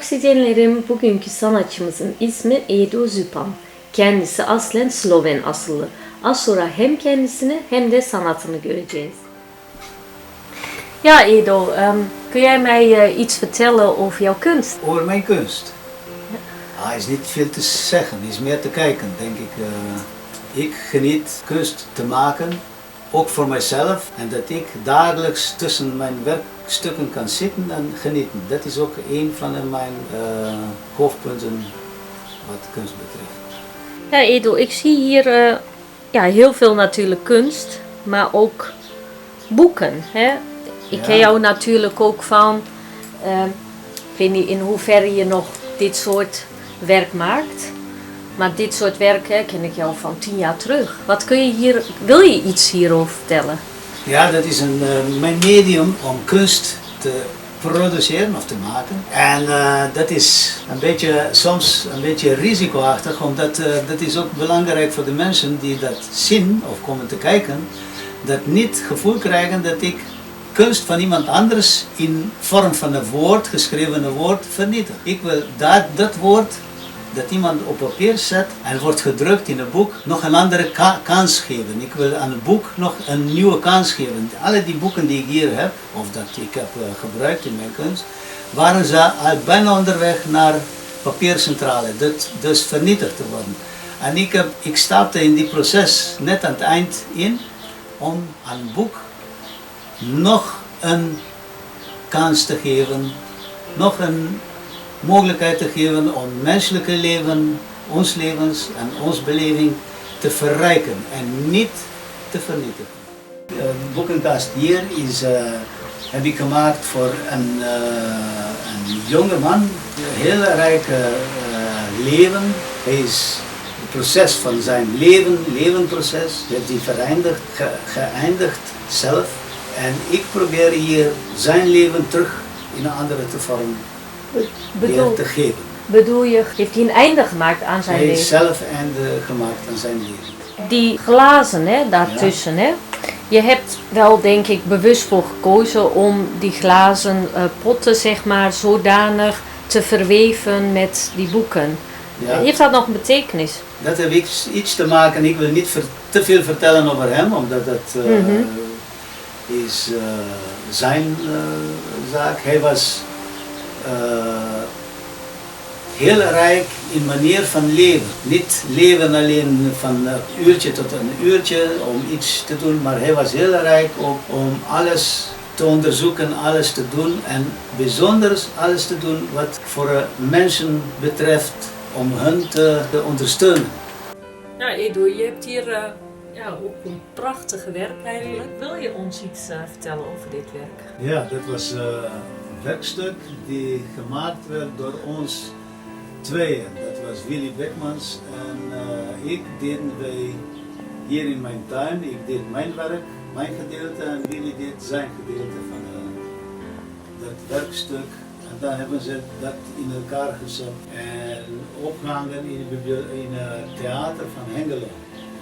Oksijenlerim bugünkü sanatçımızın ismi Edo Zupan. Kendisi aslen Sloven asıllı. Az sonra hem kendisini hem de sanatını göreceğiz. Ja, Edo, kun jij mij iets vertellen over jouw kunst? Over mijn kunst? Er is niet veel te zeggen, er is meer te kijken, denk ik. Ik geniet kunst te maken, ook voor mijzelf. En dat ik dagelijks tussen mijn werkstukken kan zitten en genieten. Dat is ook een van mijn hoofdpunten wat kunst betreft. Ja, Edo, ik zie hier heel veel natuurlijk kunst, maar ook boeken. Hè? Ik ken jou natuurlijk ook van, ik weet niet in hoeverre je nog dit soort werk maakt. Maar dit soort werk ken ik jou van 10 jaar terug. Wil je iets hierover vertellen? Ja, dat is mijn medium om kunst te produceren of te maken. En dat is soms een beetje risicoachtig, omdat dat is ook belangrijk voor de mensen die dat zien of komen te kijken. Dat niet het gevoel krijgen dat ik kunst van iemand anders in vorm van een woord, geschreven woord, vernietig. Ik wil dat woord dat iemand op papier zet en wordt gedrukt in een boek, nog een andere kans geven. Ik wil aan het boek nog een nieuwe kans geven. Alle die boeken die ik hier heb, of dat ik heb gebruikt in mijn kunst, waren ze al bijna onderweg naar papiercentrale, dus vernietigd te worden. En ik stapte in die proces net aan het eind in, om aan het boek nog een kans te geven, nog een mogelijkheid te geven om menselijke leven, ons levens en onze beleving te verrijken en niet te vernietigen. De boekenkast hier heb ik gemaakt voor een jonge man, een heel rijk leven. Hij is het proces van zijn levenproces, heeft hij geëindigd zelf. En ik probeer hier zijn leven terug in een andere vorm te geven. Bedoel je, heeft hij een einde gemaakt aan zijn leven? Hij heeft zelf een einde gemaakt aan zijn leven. Die glazen daartussen, hè? Je hebt wel denk ik bewust voor gekozen om die glazen potten zeg maar zodanig te verweven met die boeken. Ja. Heeft dat nog een betekenis? Dat heeft iets te maken, ik wil niet te veel vertellen over hem, omdat dat is zijn zaak. Hij was heel rijk in manier van leven. Niet leven alleen van een uurtje tot een uurtje om iets te doen, maar hij was heel rijk ook om alles te onderzoeken, alles te doen en bijzonder alles te doen wat voor mensen betreft om hen te ondersteunen. Ja, Edo, je hebt hier ook een prachtige werk eigenlijk. Wil je ons iets vertellen over dit werk? Ja, dat was een werkstuk die gemaakt werd door ons tweeën. Dat was Willy Beckmans en ik deden wij hier in mijn tuin. Ik deed mijn werk, mijn gedeelte en Willy deed zijn gedeelte van dat werkstuk. En dan hebben ze dat in elkaar gezet en opgehangen in het theater van Hengelo.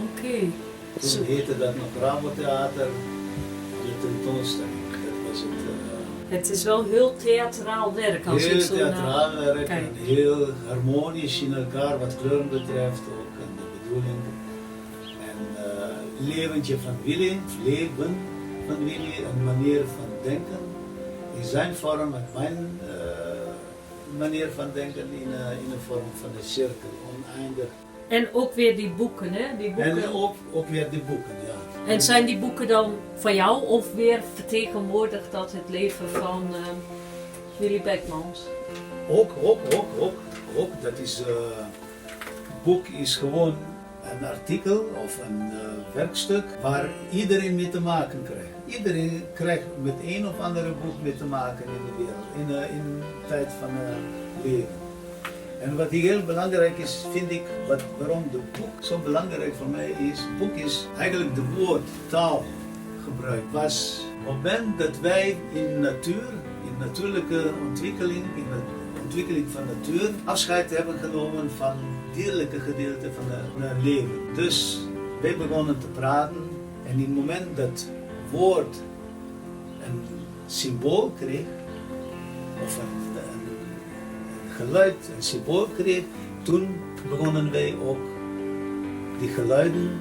Oké. Toen heette dat nog Rabo Theater, de tentoonstelling. Dat was het. Het is wel heel theatraal werk. Heel theatraal werk en heel harmonisch in elkaar wat kleuren betreft ook en de bedoeling. En leventje van Willy, leven van Willy, een manier van denken in zijn vorm en mijn manier van denken in een vorm van de cirkel, oneindig. En ook weer die boeken, hè? Die boeken. En ook weer die boeken, ja. En zijn die boeken dan van jou of weer vertegenwoordigt dat het leven van Willy Beckmans? Ook. Dat is, het boek is gewoon een artikel of een werkstuk waar iedereen mee te maken krijgt. Iedereen krijgt met een of andere boek mee te maken in de wereld, in de tijd van leven. En wat heel belangrijk is, vind ik, waarom het boek zo belangrijk voor mij is, het boek is eigenlijk de woord, taal gebruikt. Was het moment dat wij in natuur, in natuurlijke ontwikkeling, in de ontwikkeling van natuur, afscheid hebben genomen van het dierlijke gedeelte van het leven. Dus wij begonnen te praten en in het moment dat het woord een symbool kreeg, of een geluid een symbool kreeg, toen begonnen wij ook die geluiden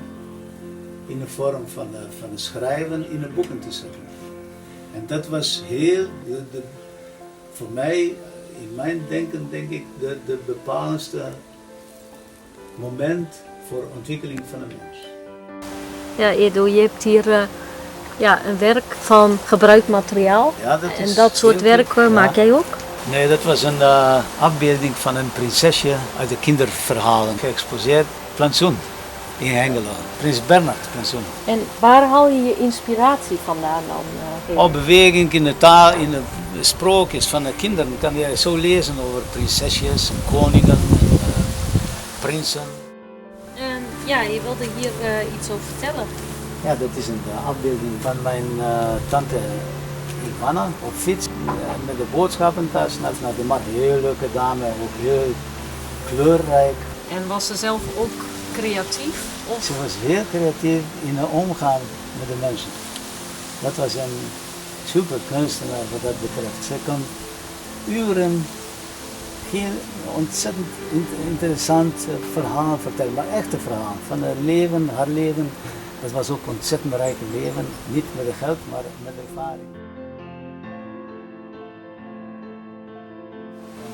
in de vorm van een schrijven in de boeken te zetten. En dat was heel, voor mij, in mijn denken denk ik, de bepalendste moment voor de ontwikkeling van een mens. Ja, Edo, je hebt hier een werk van gebruikt materiaal. Ja, dat is en dat soort werken maak jij ook? Nee, dat was een afbeelding van een prinsesje uit de kinderverhalen. Geëxposeerd, plantsoen in Hengelo. Prins Bernhard plantsoen. En waar haal je je inspiratie vandaan dan? Op beweging in de taal, in de sprookjes van de kinderen kan je zo lezen over prinsesjes, koningen, prinsen. Ja, je wilde hier iets over vertellen. Ja, dat is een afbeelding van mijn tante Ivana op fiets met de boodschappentas naar de markt. Heel leuke dame, ook heel kleurrijk. En was ze zelf ook creatief? Of? Ze was heel creatief in het omgaan met de mensen. Dat was een super kunstenaar wat dat betreft. Ze kon uren heel ontzettend interessant verhaal vertellen, maar echte verhaal van haar leven. Dat was ook een ontzettend rijk leven, niet met het geld, maar met ervaring.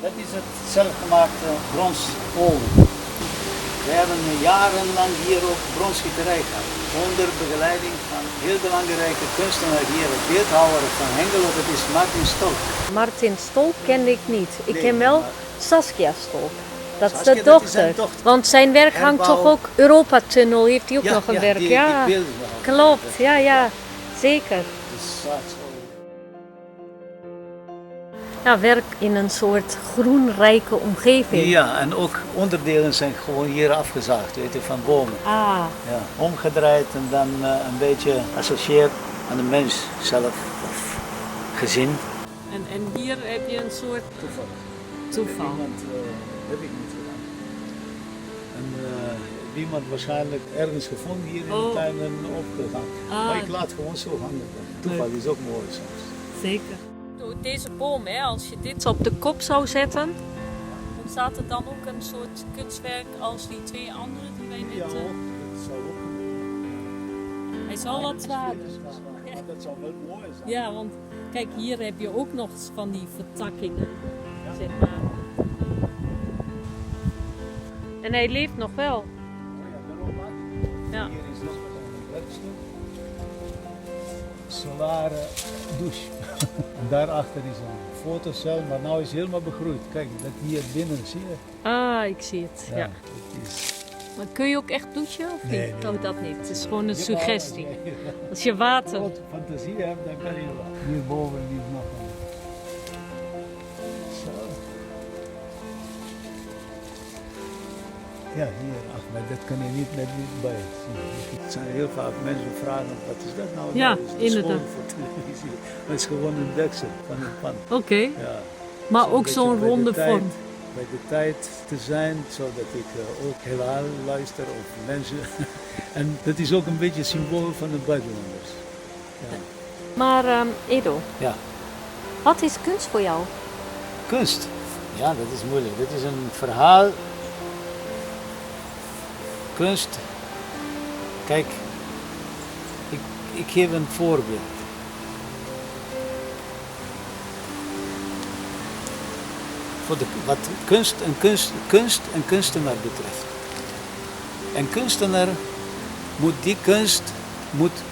Dat is het zelfgemaakte bronsoven. We hebben jarenlang hier ook bronsgieterij gehad, onder begeleiding van een heel belangrijke kunstenaar hier, het beeldhouwer van Hengelo, dat is Martin Stolk. Martin Stolk kende ik niet. Ik ken wel Saskia Stolk. Dat is Saskia, de dat is zijn dochter. dochter. Want zijn werk hangt Herbouw. toch ook, Europatunnel heeft hij ook nog een werk. Die Ja, beelden wel. klopt. Ja, zeker. Ja, werk in een soort groenrijke omgeving. Ja, en ook onderdelen zijn gewoon hier afgezaagd, weet je, van bomen. Ah, Ja, omgedraaid en dan een beetje associeerd aan de mens zelf of gezin. en hier heb je een soort toeval. Heb ik niet gedaan. En iemand waarschijnlijk ergens gevonden hier in de tuin en opgegaan. Maar ik laat gewoon zo hangen. Toeval is ook mooi soms. Zeker. Deze boom, als je dit op de kop zou zetten, ontstaat er dan ook een soort kunstwerk als die twee andere die wij net... Ja, dat zou ook. Hij zal wat zwaarder. Maar dat zou wel mooi zijn. Ja, want kijk, hier heb je ook nog van die vertakkingen, zeg maar. En hij leeft nog wel. Ja. Hier is nog een werkstuk. Solare douche. En daarachter is een fotocel, maar nu is het helemaal begroeid. Kijk, dat hier binnen zie je. Ah, ik zie het. Ja. Het is... Maar kun je ook echt douchen of Nee, niet? nee. Oh, dat niet. Het is gewoon een Jawel, suggestie. nee. Als je water... Als je fantasie hebt, dan kan je wel. Hierboven is nog een. Zo. Ja, hier. Ach, maar dat kan je niet met niet bij. Het zijn heel vaak mensen die vragen, wat is dat nou? Ja, Dat is de inderdaad. school voor televisie. Maar het is gewoon een deksel van een pan. Oké, Ja. maar Zo'n ook beetje zo'n bij de ronde tijd- vorm. Bij de tijd te zijn, zodat ik ook heelal luister of mensen. En dat is ook een beetje het symbool van de buitenlanders. Ja. Maar Edo, Ja. wat is kunst voor jou? Kunst. Ja, dat is moeilijk. Dit is een verhaal. Kunst. Kijk, ik geef een voorbeeld. Voor wat kunst en kunstenaar betreft. Een kunstenaar moet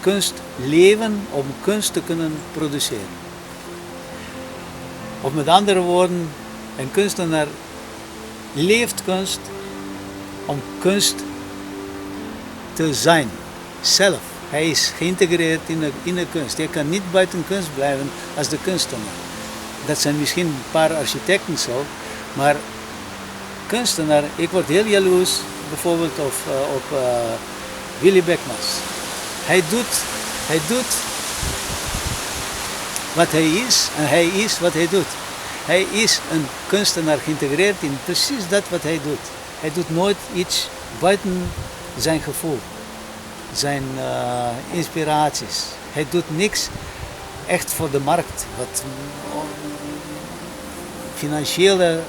kunst leven om kunst te kunnen produceren. Of met andere woorden, een kunstenaar leeft kunst om kunst te zijn, zelf. Hij is geïntegreerd in de kunst. Hij kan niet buiten kunst blijven als de kunstenaar. Dat zijn misschien een paar architecten zo, maar kunstenaar, ik word heel jaloers bijvoorbeeld op Willy Beckmans. Hij doet wat hij is en hij is wat hij doet. Hij is een kunstenaar geïntegreerd in precies dat wat hij doet. Hij doet nooit iets buiten zijn gevoel, zijn inspiraties. Hij doet niks echt voor de markt, wat financiële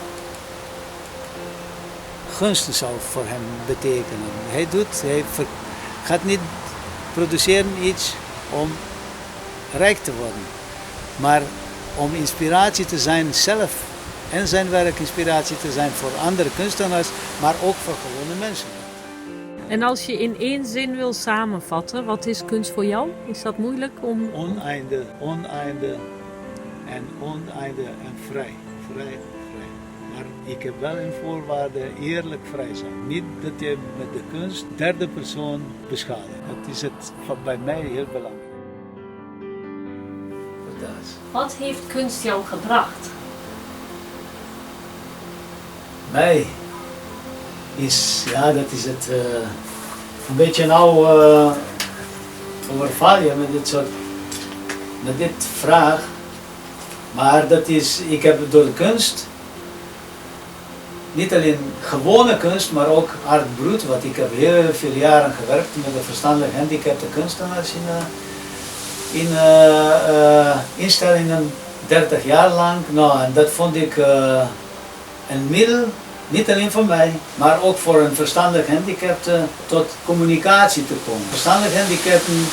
gunsten zou voor hem betekenen. Hij gaat niet produceren iets om rijk te worden, maar om inspiratie te zijn zelf en zijn werk inspiratie te zijn voor andere kunstenaars, maar ook voor gewone mensen. En als je in één zin wil samenvatten, wat is kunst voor jou? Is dat moeilijk om... Oneinde, oneinde en oneinde en vrij. Vrij. Maar ik heb wel een voorwaarde eerlijk vrij zijn. Niet dat je met de kunst derde persoon beschadigt. Dat is het wat bij mij heel belangrijk. Wat heeft kunst jou gebracht? Mij is, ja, dat is het. Een beetje nou overval je met dit vraag. Maar dat is, ik heb door de kunst, niet alleen gewone kunst, maar ook art brut, want ik heb heel veel jaren gewerkt met de verstandelijk gehandicapte kunstenaars in instellingen, 30 jaar lang. Nou, en dat vond ik een middel, niet alleen voor mij, maar ook voor een verstandelijk gehandicapte tot communicatie te komen. Verstandelijk gehandicapten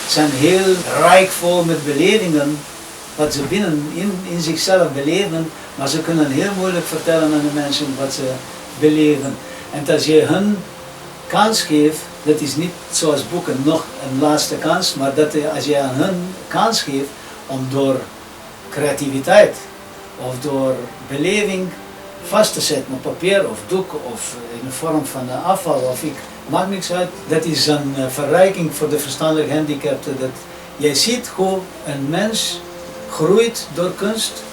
zijn heel rijkvol met belevingen, wat ze in zichzelf beleven, maar ze kunnen heel moeilijk vertellen aan de mensen wat ze beleven. En als je hun kans geeft, dat is niet zoals boeken nog een laatste kans, maar dat als je aan hun kans geeft om door creativiteit of door beleving vast te zetten op papier of doek of in de vorm van afval maakt niks uit. Dat is een verrijking voor de verstandelijk gehandicapten. Dat jij ziet hoe een mens groeit door kunst.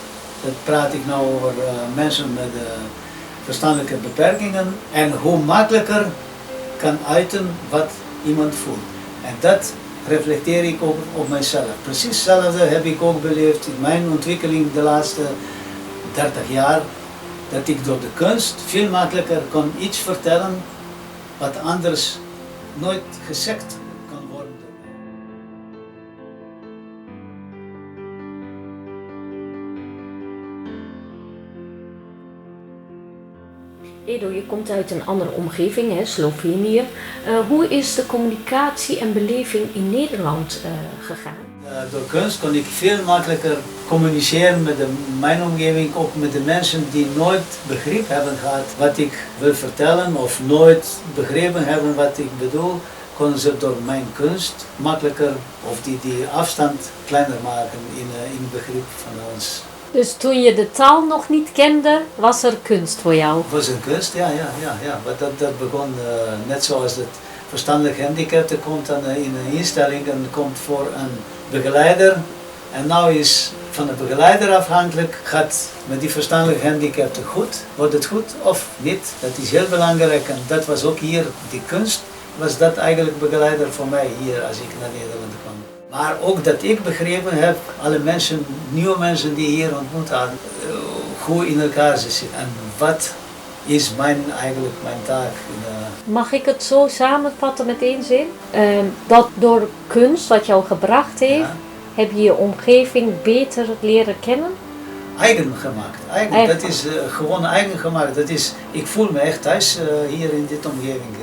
Dat praat ik nou over mensen met verstandelijke beperkingen en hoe makkelijker kan uiten wat iemand voelt. En dat reflecteer ik ook op mijzelf. Precies hetzelfde heb ik ook beleefd in mijn ontwikkeling de laatste 30 jaar. Dat ik door de kunst veel makkelijker kon iets vertellen wat anders nooit gezegd kan worden. Edo, je komt uit een andere omgeving, hè, Slovenië. Hoe is de communicatie en beleving in Nederland gegaan? Door kunst kon ik veel makkelijker communiceren met mijn omgeving, ook met de mensen die nooit begrip hebben gehad wat ik wil vertellen of nooit begrepen hebben wat ik bedoel, konden ze door mijn kunst makkelijker of die afstand kleiner maken in begrip van ons. Dus toen je de taal nog niet kende, was er kunst voor jou? Het was een kunst, ja. Maar dat begon net zoals het verstandelijk gehandicapte komt in een instelling en komt voor een begeleider. En nou is van de begeleider afhankelijk, gaat met die verstandelijk gehandicapte goed, wordt het goed of niet. Dat is heel belangrijk en dat was ook hier, die kunst, was dat eigenlijk begeleider voor mij hier als ik naar Nederland kwam. Maar ook dat ik begrepen heb, alle mensen, nieuwe mensen die hier ontmoet hadden, hoe in elkaar ze zitten. En wat is eigenlijk mijn taak. Mag ik het zo samenvatten met één zin? Dat door kunst, wat jou gebracht heeft, ja, heb je je omgeving beter leren kennen? Eigen gemaakt. Dat is gewoon eigen gemaakt. Dat is, ik voel me echt thuis hier in dit omgeving.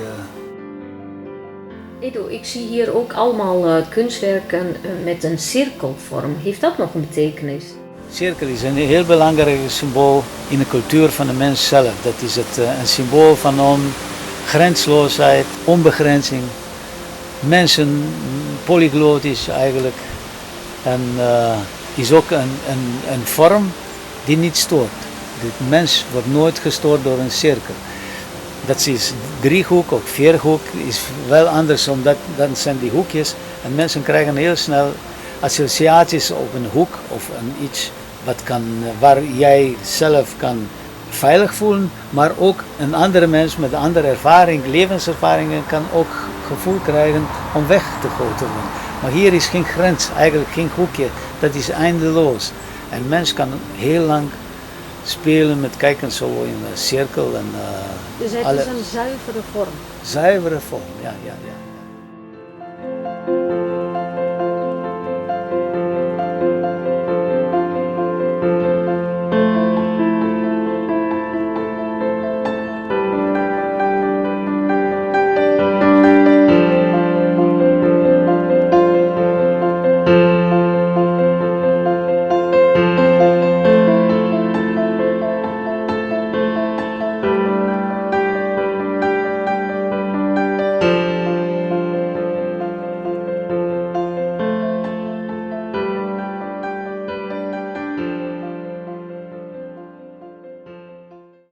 Edo, ik zie hier ook allemaal kunstwerken met een cirkelvorm. Heeft dat nog een betekenis? Cirkel is een heel belangrijk symbool in de cultuur van de mens zelf. Dat is een symbool van grensloosheid, onbegrenzing. Mensen, polygloot is eigenlijk. En is ook een vorm die niet stoort. De mens wordt nooit gestoord door een cirkel. Dat is driehoek of vierhoek, is wel anders, omdat dan zijn die hoekjes. En mensen krijgen heel snel associaties op een hoek of iets waar jij zelf kan veilig voelen, maar ook een andere mens met andere ervaring, levenservaringen kan ook gevoel krijgen om weggegooid te worden. Maar hier is geen grens, eigenlijk geen hoekje, dat is eindeloos. En een mens kan heel lang spelen met kijken zo in een cirkel. Dus het is een zuivere vorm? Zuivere vorm, ja.